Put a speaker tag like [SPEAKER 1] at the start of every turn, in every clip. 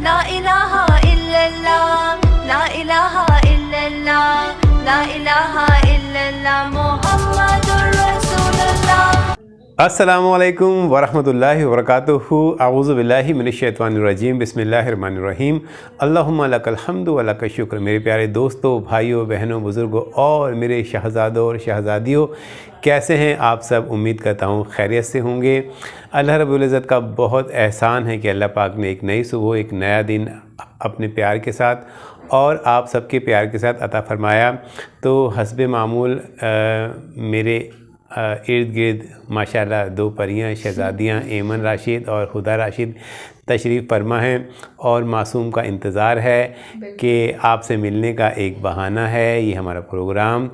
[SPEAKER 1] ला इलाहा इल्लल्लाह, ला इलाहा इल्लल्लाह, ला इलाहा इल्लल्लाह, मुहम्मदुर रसूलुल्लाह।
[SPEAKER 2] अस्सलामुअलैकुम वरहमतुल्लाहि वबरकातुहू। अऊज़ु बिल्लाहि मिनश्शैतानिर रजीम। बिस्मिल्लाहिर्रहमानिर्रहीम। अल्लाहुम्मा लकल हम्दु व लकश शुक्र। मेरे प्यारे दोस्तों, भाइयों, बहनों, बुज़ुर्गों और मेरे शहज़ादों और शहज़ादियों, कैसे हैं आप सब? उम्मीद करता हूँ खैरियत से होंगे। अल्लाह रब्बुल इज़्ज़त का बहुत एहसान है कि अल्लाह पाक ने एक नई सुबह, एक नया दिन अपने प्यार के साथ और आप सबके प्यार के साथ अता फ़रमाया। तो हस्बे मामूल मेरे इर्द गिर्द माशाल्लाह दो परियां शहज़ादियाँ ऐमन राशिद और हुदा राशिद तशरीफ़ फरमा हैं और मासूम का इंतज़ार है कि आपसे मिलने का एक बहाना है ये हमारा प्रोग्राम,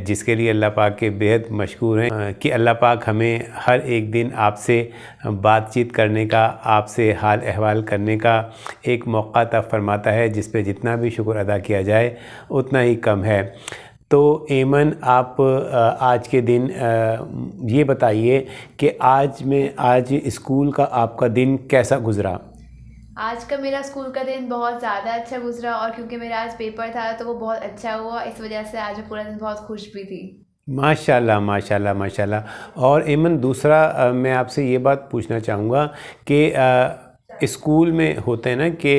[SPEAKER 2] जिसके लिए अल्लाह पाक के बेहद मशकूर हैं कि अल्लाह पाक हमें हर एक दिन आपसे बातचीत करने का, आपसे हाल अहवाल करने का एक मौका अता फ़रमाता है, जिस पे जितना भी शुक्र अदा किया जाए उतना ही कम है। तो ऐमन, आप आज के दिन ये बताइए कि आज स्कूल का आपका दिन कैसा गुज़रा?
[SPEAKER 3] आज का मेरा स्कूल का दिन बहुत ज़्यादा अच्छा गुजरा और क्योंकि मेरा आज पेपर था तो वो बहुत अच्छा हुआ, इस वजह से आज मैं पूरा दिन बहुत खुश भी थी।
[SPEAKER 2] माशाल्लाह माशाल्लाह माशाल्लाह। और ऐमन, दूसरा मैं आपसे ये बात पूछना चाहूँगा कि स्कूल में होते हैं ना कि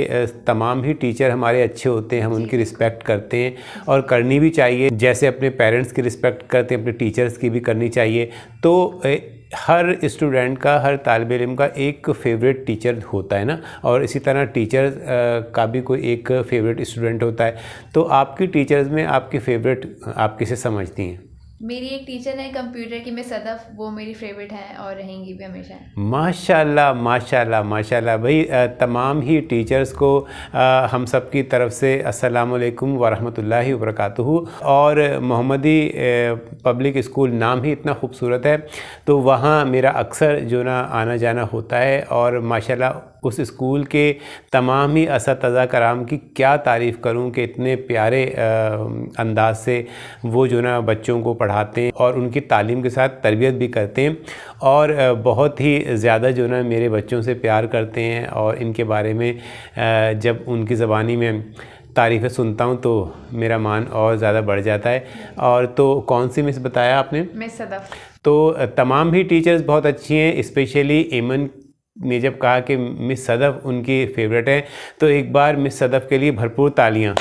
[SPEAKER 2] तमाम ही टीचर हमारे अच्छे होते हैं, हम उनकी रिस्पेक्ट करते हैं और करनी भी चाहिए। जैसे अपने पेरेंट्स की रिस्पेक्ट करते हैं, अपने टीचर्स की भी करनी चाहिए। तो हर स्टूडेंट का, हर तालिब इल्म का एक फ़ेवरेट टीचर होता है ना, और इसी तरह टीचर का भी कोई एक फ़ेवरेट स्टूडेंट होता है। तो आपकी टीचर्स में आपकी फ़ेवरेट आप किसे समझती हैं?
[SPEAKER 3] मेरी एक टीचर है कंप्यूटर की, मिस सदफ, वो मेरी फेवरेट हैं और रहेंगी भी हमेशा।
[SPEAKER 2] माशाल्लाह माशाल्लाह माशाल्लाह। भाई तमाम ही टीचर्स को हम सब की तरफ से अस्सलाम वालेकुम वरहमतुल्लाहि वबरकातुहू। और मोहम्मदी पब्लिक स्कूल नाम ही इतना खूबसूरत है, तो वहाँ मेरा अक्सर जो ना आना जाना होता है और माशाल्लाह उस स्कूल के तमाम ही असातिज़ा कराम की क्या तारीफ़ करूं कि इतने प्यारे अंदाज से वो जो ना बच्चों को पढ़ाते हैं और उनकी तालीम के साथ तरबियत भी करते हैं और बहुत ही ज़्यादा जो ना मेरे बच्चों से प्यार करते हैं। और इनके बारे में जब उनकी ज़बानी में तारीफ़ें सुनता हूँ तो मेरा मान और ज़्यादा बढ़ जाता है। और तो कौन सी मिस बताया आपने?
[SPEAKER 3] मिस सदफ।
[SPEAKER 2] तो तमाम ही टीचर्स बहुत अच्छी हैं। स्पेशली ऐमन ने जब कहा कि मिस सदफ उनकी फ़ेवरेट है, तो एक बार मिस सदफ के लिए भरपूर तालियां।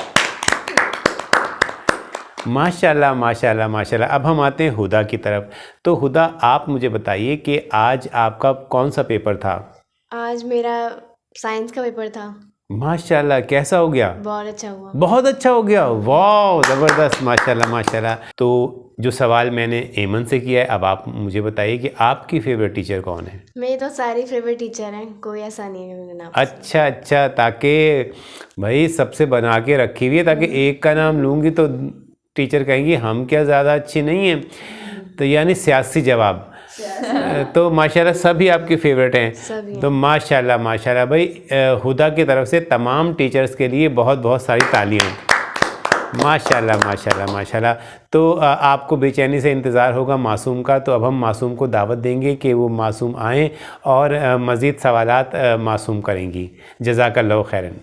[SPEAKER 2] माशाल्लाह माशाल्लाह माशाल्लाह। अब हम आते हैं हुदा की तरफ। तो हुदा, आप मुझे बताइए कि आज आपका कौन सा पेपर था?
[SPEAKER 4] आज मेरा साइंस का पेपर था।
[SPEAKER 2] माशाल्लाह, कैसा हो गया?
[SPEAKER 4] बहुत अच्छा हुआ।
[SPEAKER 2] बहुत अच्छा हो गया, वाह ज़बरदस्त, माशाल्लाह माशाल्लाह। तो जो सवाल मैंने ऐमन से किया है, अब आप मुझे बताइए कि आपकी फ़ेवरेट टीचर कौन है?
[SPEAKER 4] मेरी तो सारी फेवरेट टीचर हैं, कोई ऐसा नहीं है मेरा नाम।
[SPEAKER 2] अच्छा अच्छा, ताकि भाई सबसे बना के रखी हुई है, ताकि एक का नाम लूँगी तो टीचर कहेंगी हम क्या ज़्यादा अच्छी नहीं हैं। तो यानी सियासी जवाब। तो माशाल्लाह सभी आपकी फ़ेवरेट हैं। तो माशाल्लाह माशाल्लाह। भाई हुदा की तरफ से तमाम टीचर्स के लिए बहुत बहुत सारी तालियां। माशाल्लाह माशाल्लाह माशाल्लाह। तो आपको बेचैनी से इंतज़ार होगा मासूम का, तो अब हम मासूम को दावत देंगे कि वो मासूम आएँ और मज़ीद सवालात मासूम करेंगी। जज़ाकल्लाहु खैरन।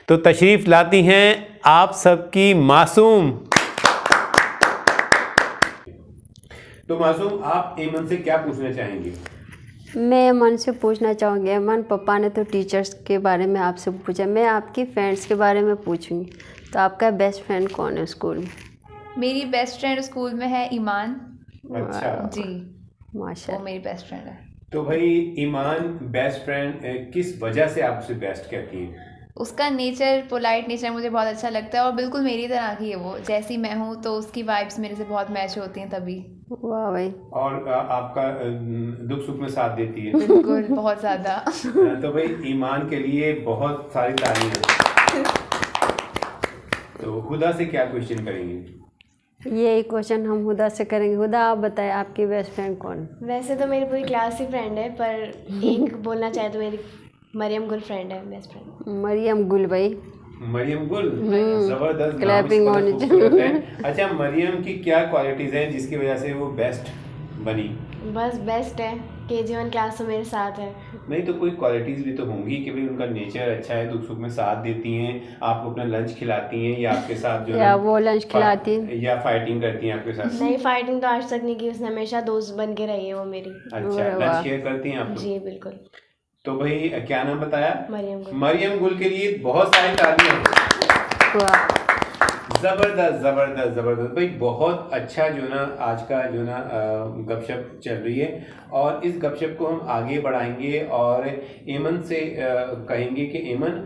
[SPEAKER 2] तो तशरीफ़ लाती हैं आप सबकी मासूम। तो मासूम, आप ऐमन से क्या पूछना चाहेंगे?
[SPEAKER 5] मैं ऐमन से पूछना चाहूँगी, ऐमन पापा ने तो टीचर्स के बारे में आपसे पूछा, मैं आपकी फ्रेंड्स के बारे में पूछूंगी। तो आपका बेस्ट फ्रेंड कौन है स्कूल में?
[SPEAKER 3] मेरी बेस्ट फ्रेंड स्कूल में है ईमान।
[SPEAKER 2] अच्छा
[SPEAKER 3] जी,
[SPEAKER 5] माशाल्लाह,
[SPEAKER 3] वो मेरी बेस्ट फ्रेंड है।
[SPEAKER 2] तो भाई ईमान बेस्ट फ्रेंड किस वजह से आपसे बेस्ट कहती है?
[SPEAKER 3] उसका नेचर, पोलाइट नेचर मुझे बहुत अच्छा लगता है और बिल्कुल मेरी तरह की है वो, जैसी मैं हूँ तो उसकी वाइब्स मेरे से बहुत मैच होती हैं तभी।
[SPEAKER 5] वाह भाई। और
[SPEAKER 2] आपका दुख सुख में साथ देती है?
[SPEAKER 3] बिल्कुल, बहुत ज़्यादा।
[SPEAKER 2] तो भाई ईमान के लिए बहुत सारी तालियां। तो हुदा से क्या क्वेश्चन करेंगे?
[SPEAKER 5] ये क्वेश्चन हम हुदा से करेंगे। हुदा, आप बताएं आपकी बेस्ट फ्रेंड कौन?
[SPEAKER 4] वैसे तो मेरी पूरी क्लास ही फ्रेंड है, पर एक बोलना चाहे तो मेरी मरियम गुल फ्रेंड है, बेस्ट फ्रेंड।
[SPEAKER 5] मरियम गुल। भाई
[SPEAKER 2] मरियम गुल, जबरदस्त,
[SPEAKER 5] क्लैपिंग होनी
[SPEAKER 2] चाहिए। अच्छा, मरियम की क्या क्वालिटीज़ हैं जिसकी वजह से वो बेस्ट बनी?
[SPEAKER 4] बस बेस्ट है, KG1 क्लास से मेरे साथ है।
[SPEAKER 2] नहीं तो कोई क्वालिटीज़ भी तो होंगी कि भाई उनका नेचर अच्छा है, दुख सुख में साथ देती हैं, आपको अपना लंच खिलाती हैं या आपके साथ जो
[SPEAKER 5] या वो लंच खिलाती हैं
[SPEAKER 2] या फाइटिंग करती हैं आपके साथ?
[SPEAKER 4] नहीं, फाइटिंग तो आज तक नहीं की उसने, हमेशा दोस्त बन के रही है वो मेरी।
[SPEAKER 2] अच्छा, लंच शेयर करती हैं आप लोग?
[SPEAKER 4] जी बिल्कुल।
[SPEAKER 2] तो भाई क्या नाम बताया?
[SPEAKER 4] मरियम गुल।
[SPEAKER 2] मरियम गुल के लिए बहुत सारी तालियां।
[SPEAKER 5] वाह
[SPEAKER 2] ज़बरदस्त ज़बरदस्त ज़बरदस्त भाई, बहुत अच्छा जो ना आज का जो ना गपशप चल रही है और इस गपशप को हम आगे बढ़ाएंगे और एमन से कहेंगे कि एमन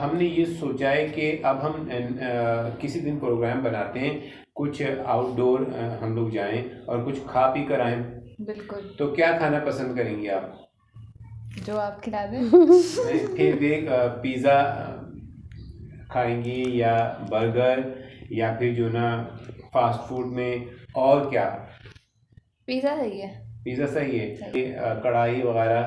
[SPEAKER 2] हमने ये सोचा है कि अब हम किसी दिन प्रोग्राम बनाते हैं, कुछ आउटडोर हम लोग जाएं और कुछ खा पी कर आएँ।
[SPEAKER 3] बिल्कुल।
[SPEAKER 2] तो क्या खाना पसंद करेंगे आप?
[SPEAKER 3] जो आप खिला दें।
[SPEAKER 2] फिर भी पिज़्ज़ा खाएंगी या बर्गर या फिर जो ना फास्ट फूड में और क्या?
[SPEAKER 3] पिज़्ज़ा सही है।
[SPEAKER 2] पिज़्ज़ा सही है। कढ़ाई वगैरह?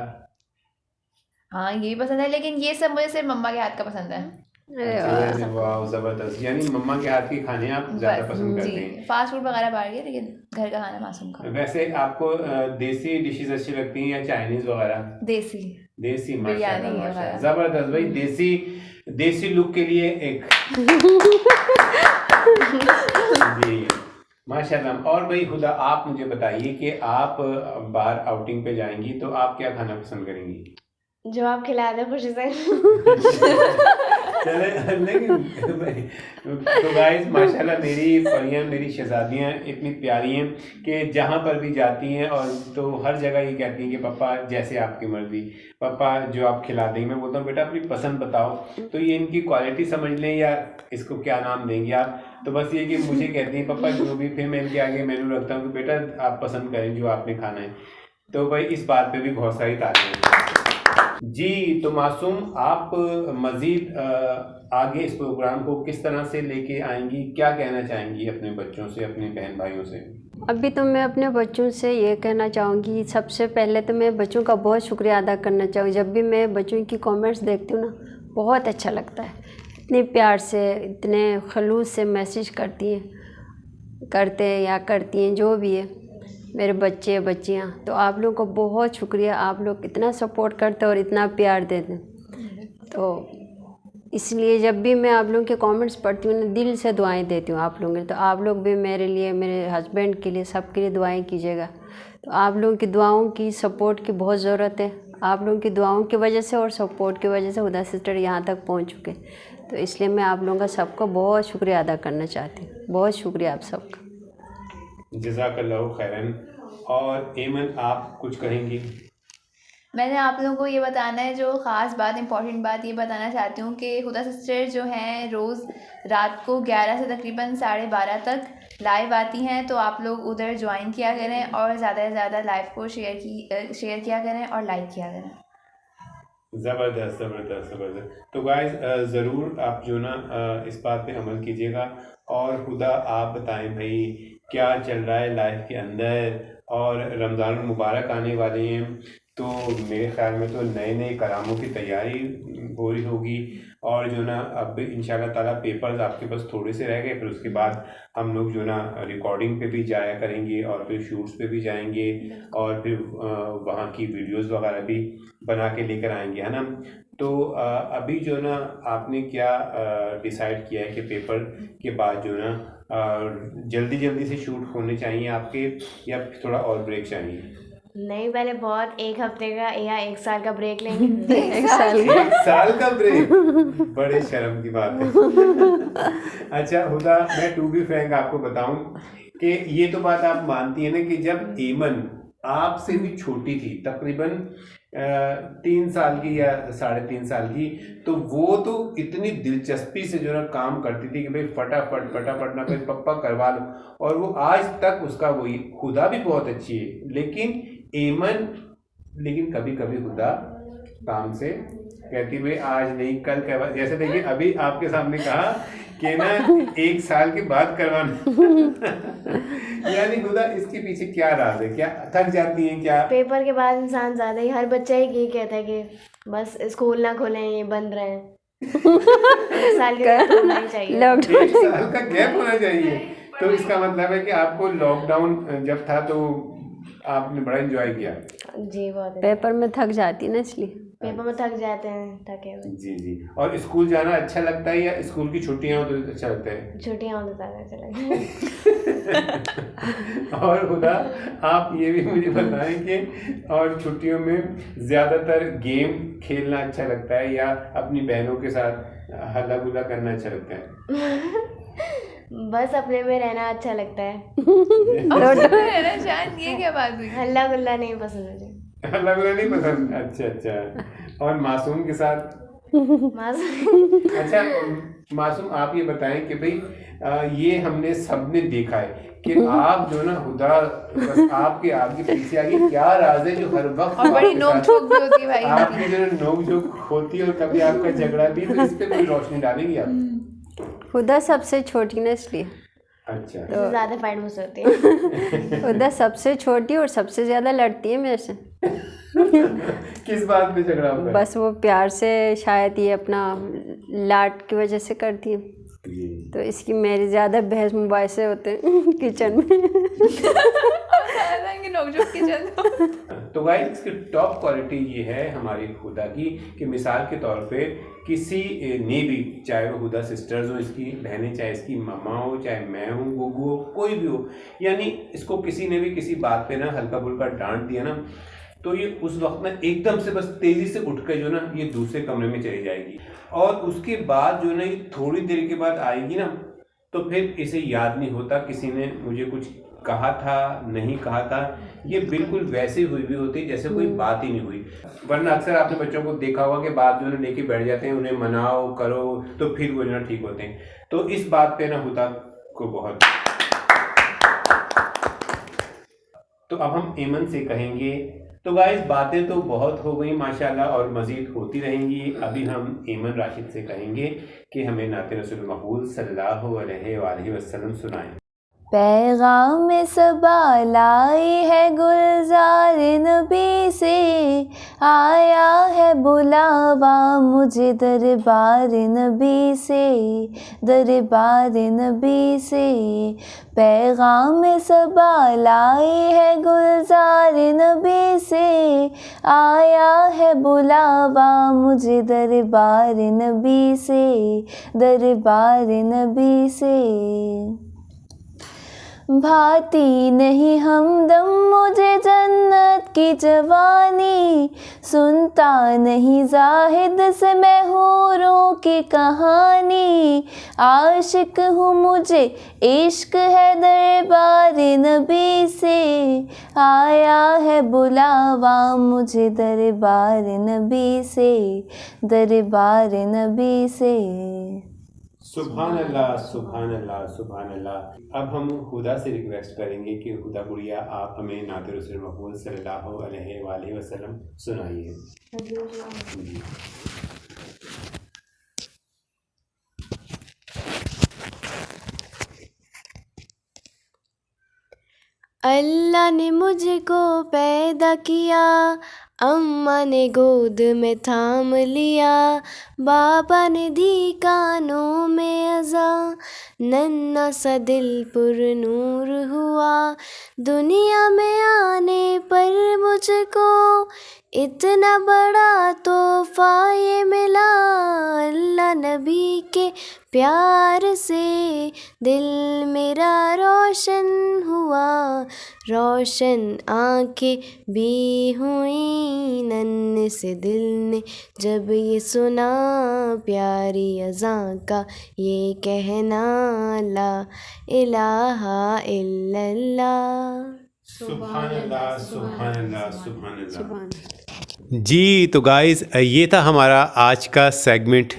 [SPEAKER 3] हाँ ये भी पसंद है, लेकिन ये सब मुझे सिर्फ मम्मा के हाथ का पसंद है।
[SPEAKER 2] अच्छा, वाह ज़बरदस्त। यानी मम्मा के हाथ के खाने आप ज़्यादा पसंद करते हैं?
[SPEAKER 3] फास्ट फूड वगैरह बाहर के, लेकिन घर का खाना मासूम का।
[SPEAKER 2] वैसे आपको देसी डिशेज अच्छी लगती हैं या चाइनीज़ वगैरह?
[SPEAKER 3] देसी।
[SPEAKER 2] देसी,
[SPEAKER 3] बिरयानी
[SPEAKER 2] माशाल्लाह
[SPEAKER 3] वगैरह।
[SPEAKER 2] ज़बरदस्त भाई। देसी लुक के लिए एक जी माशाल्लाह। और भाई हुदा, आप मुझे बताइए कि आप बाहर आउटिंग पे जाएंगी तो आप क्या खाना पसंद करेंगी?
[SPEAKER 4] जो आप खिला दे खुशी से।
[SPEAKER 2] चले लेकिन तो गाइस माशाल्लाह मेरी परियां, मेरी शहजादियाँ इतनी प्यारी हैं कि जहाँ पर भी जाती हैं और तो हर जगह ये कहती हैं कि पापा जैसे आपकी मर्जी, पापा जो आप खिला देंगे। मैं बोलता हूँ बेटा अपनी पसंद बताओ, तो ये इनकी क्वालिटी समझ लें या इसको क्या नाम देंगे आप। तो बस ये कि मुझे कहती हैं पापा जो भी, फिर मैं इनके आगे मेनू रखता हूँ कि बेटा आप पसंद करें जो आपने खाना है। तो भाई इस बात पे भी बहुत सारी तारीफ जी। तो मासूम, आप मज़ीद आगे इस प्रोग्राम को किस तरह से लेके आएंगी, क्या कहना चाहेंगी अपने बच्चों से, अपने बहन भाइयों से?
[SPEAKER 5] अभी तो मैं अपने बच्चों से ये कहना चाहूँगी, सबसे पहले तो मैं बच्चों का बहुत शुक्रिया अदा करना चाहूँगी। जब भी मैं बच्चों की कमेंट्स देखती हूँ ना, बहुत अच्छा लगता है। इतने प्यार से, इतने खलूस से मैसेज करती हैं जो भी है मेरे बच्चे बच्चियाँ। तो आप लोगों को बहुत शुक्रिया, आप लोग इतना सपोर्ट करते और इतना प्यार देते। तो इसलिए जब भी मैं आप लोगों के कमेंट्स पढ़ती हूँ ना, दिल से दुआएं देती हूँ आप लोगों के। तो आप लोग भी मेरे लिए, मेरे हस्बैंड के लिए, सबके लिए दुआएं कीजिएगा। तो आप लोगों की दुआओं की, सपोर्ट की बहुत ज़रूरत है। आप लोगों की दुआओं की वजह से और सपोर्ट की वजह से हुदा सिस्टर यहाँ तक पहुँच चुके। तो इसलिए मैं आप लोगों का सबका बहुत शुक्रिया अदा करना चाहती हूँ। बहुत शुक्रिया आप सबका।
[SPEAKER 2] जज़ाकल्लाहु खैरन। और एमन, आप कुछ कहेंगी?
[SPEAKER 3] मैंने आप लोगों को ये बताना है, जो ख़ास बात, इम्पॉर्टेंट बात ये बताना चाहती हूँ कि हुदा सिस्टर जो हैं रोज़ रात को 11 से तकरीबन 12:30 तक लाइव आती हैं। तो आप लोग उधर ज्वाइन किया करें और ज़्यादा से ज़्यादा लाइव को शेयर किया करें और लाइक किया करें।
[SPEAKER 2] ज़बरदस्त ज़बरदस्त ज़बरदस्त। तो गाइस ज़रूर आप जो ना इस बात पे अमल कीजिएगा। और खुदा आप बताएं भाई क्या चल रहा है लाइफ के अंदर, और रमज़ान मुबारक आने वाले हैं तो मेरे ख़्याल में तो नए नए करामों की तैयारी हो रही होगी। और जो ना अब इंशाल्लाह ताला पेपर्स आपके पास थोड़े से रह गए, फिर उसके बाद हम लोग जो ना रिकॉर्डिंग पे भी जाया करेंगे और फिर शूट्स पे भी जाएंगे और फिर वहाँ की वीडियोस वगैरह भी बना के लेकर आएंगे, है ना। तो अभी जो ना आपने क्या डिसाइड किया है कि पेपर के बाद जो ना जल्दी जल्दी से शूट होने चाहिए आपके, या थोड़ा और ब्रेक चाहिए?
[SPEAKER 4] नहीं, पहले बहुत 1 हफ्ते का या 1 साल का ब्रेक लेंगे।
[SPEAKER 2] 1 साल का ब्रेक? बड़े शर्म की बात है। अच्छा हुदा, मैं टू बी फ्रैंक आपको बताऊं कि ये तो बात आप मानती है ना कि जब एमन आपसे भी छोटी थी, तकरीबन 3 साल की या 3.5 साल की, तो वो तो इतनी दिलचस्पी से जो ना काम करती थी कि भाई फटाफट ना भाई पप्पा करवा लो। और वो आज तक उसका वही, खुदा भी बहुत अच्छी है लेकिन एमन, लेकिन कभी कभी खुदा काम से कहती भाई आज नहीं कल करवा। जैसे देखिए अभी आपके सामने कहा कि ना 1 साल के बाद करवाना। यानी खुदा इसके पीछे क्या राज है? क्या थक जाती हैं क्या?
[SPEAKER 4] पेपर के बाद इंसान ज़्यादा ही, हर बच्चा ही यही कहता है कि बस स्कूल ना खोलें, ये बंद रहे। 1 साल के गैप होना चाहिए।
[SPEAKER 2] 1 साल का गैप होना चाहिए। तो इसका मतलब है कि आपको लॉकडाउन जब था तो आपने बड़ा एंजॉय किया?
[SPEAKER 4] जी बहुत है।
[SPEAKER 5] पेपर में थक जाती है ना, इसलिए।
[SPEAKER 4] पेपर में थक जाते हैं, थके हुए।
[SPEAKER 2] जी जी। और स्कूल जाना अच्छा लगता है या स्कूल की छुट्टियां हो तो अच्छा लगता है?
[SPEAKER 4] छुट्टियाँ हो तो ज़्यादा अच्छा लगता है।
[SPEAKER 2] और खुदा आप ये भी मुझे बताएं कि और छुट्टियों में ज़्यादातर गेम खेलना अच्छा लगता है या अपनी बहनों के साथ हल्ला गुल्ला करना अच्छा लगता है?
[SPEAKER 4] बस अपने में रहना अच्छा लगता है।
[SPEAKER 3] रहना शान, ये क्या बात हुई?
[SPEAKER 4] हल्ला गुल्ला नहीं पसंद मुझे।
[SPEAKER 2] हल्ला गुल्ला नहीं पसंद? अच्छा अच्छा। और मासूम के साथ? अच्छा मासूम, आप ये बताएं कि भाई ये हमने सबने देखा है कि आप जो ना हुदा बस आपके पीछे आगे क्या राज है जो हर वक्त
[SPEAKER 3] और बड़ी नोक झोंक भी होती है भाई
[SPEAKER 2] आपकी जो नोक झोंक होती है और कभी आपका झगड़ा भी, तो इस पे कोई रोशनी डालेंगी आप?
[SPEAKER 5] खुदा सबसे छोटी ना, इसलिए।
[SPEAKER 2] अच्छा।
[SPEAKER 4] तो ज़्यादा फाइट मुझसे होती है।
[SPEAKER 5] खुदा सबसे छोटी और सबसे ज़्यादा लड़ती है मेरे से।
[SPEAKER 2] किस बात पे झगड़ा होता है?
[SPEAKER 5] बस वो प्यार से, शायद ये अपना लाड की वजह से करती है, तो इसकी मेरी ज़्यादा बहस मुबाहिसे होते हैं किचन में।
[SPEAKER 2] तो गाइस इसकी टॉप क्वालिटी ये है हमारी हुदा की कि मिसाल के तौर पे किसी ने भी, चाहे वो हुदा सिस्टर्स हो, इसकी बहनें, चाहे इसकी मामा हो, चाहे मैं हूँ, गुगू हो, कोई भी हो, यानी इसको किसी ने भी किसी बात पे ना हल्का फुल्का डांट दिया ना, तो ये उस वक्त ना एकदम से बस तेज़ी से उठ कर जो ना ये दूसरे कमरे में चली जाएगी और उसके बाद जो ना ये थोड़ी देर के बाद आएगी ना, तो फिर इसे याद नहीं होता किसी ने मुझे कुछ कहा था, नहीं कहा था, ये बिल्कुल वैसे हुई भी होती जैसे कोई बात ही नहीं हुई। वरना अक्सर आपने बच्चों को देखा होगा कि बात जो है लेके बैठ जाते हैं, उन्हें मनाओ करो तो फिर वो जो ना ठीक होते हैं। तो इस बात पे ना हुदा को बहुत। तो अब हम एमन से कहेंगे। तो गाइस बातें तो बहुत हो गई माशाल्लाह और मज़ीद होती रहेंगी। अभी हम एमन राशिद से कहेंगे कि हमें नाते रसूल मकबूल सल्लल्लाहु अलैहि वसल्लम सुनाएं।
[SPEAKER 1] पैगाम सबा लाई है गुलजार नबी से, आया है बुलावा मुझे दरबार नबी से, दरबार नबी से। पैगाम सबा लाई है गुलजार नबी से, आया है बुलावा मुझे दरबार नबी से, दरबार नबी से। भाती नहीं हमदम मुझे जन्नत की जवानी, सुनता नहीं जाहिद से मैं हूरों की कहानी। आशिक हूँ मुझे इश्क है दरबार नबी से, आया है बुलावा मुझे दरबार नबी से, दरबार नबी से।
[SPEAKER 2] सुभान अल्लाह सुभान अल्लाह सुभान अल्लाह। अब हम हुदा से रिक्वेस्ट करेंगे कि हुदा गुड़िया आप हमें नाते रसूल मकबूल सल्लल्लाहु अलैहि वसल्लम सुनाइए।
[SPEAKER 4] अल्लाह ने मुझको पैदा किया, अम्मा ने गोद में थाम लिया, बाबा ने दी कानों में अज़ा, नन्ना सा दिल पुरनूर हुआ। दुनिया में आने पर मुझको इतना बड़ा तोहफा ये मिला, अल्लाह नबी के प्यार से दिल मेरा रोशन हुआ। रोशन आँखें भी हुई नन्हे से दिल ने जब ये सुना, प्यारी अज़ां का ये कहना, ला इलाहा इल्लल्लाह।
[SPEAKER 2] सुभान अल्लाह सुभान अल्लाह सुभान अल्लाह। जी तो गाइस ये था हमारा आज का सेगमेंट।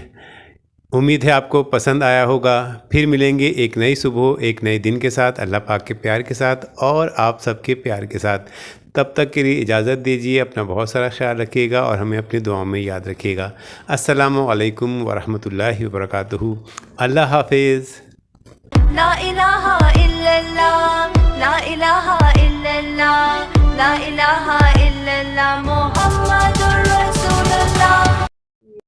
[SPEAKER 2] उम्मीद है आपको पसंद आया होगा। फिर मिलेंगे एक नई सुबह एक नए दिन के साथ, अल्लाह पाक के प्यार के साथ और आप सबके प्यार के साथ। तब तक के लिए इजाज़त दीजिए। अपना बहुत सारा ख्याल रखिएगा और हमें अपनी दुआओं में याद रखिएगा। अस्सलामु अलैकुम वरहमतुल्लाहि वबरकातुहू। अल्लाह हाफिज़।
[SPEAKER 1] ला इलाहा इल्लल्लाह, ला इलाहा इल्लल्लाह, ला इलाहा इल्लल्लाह।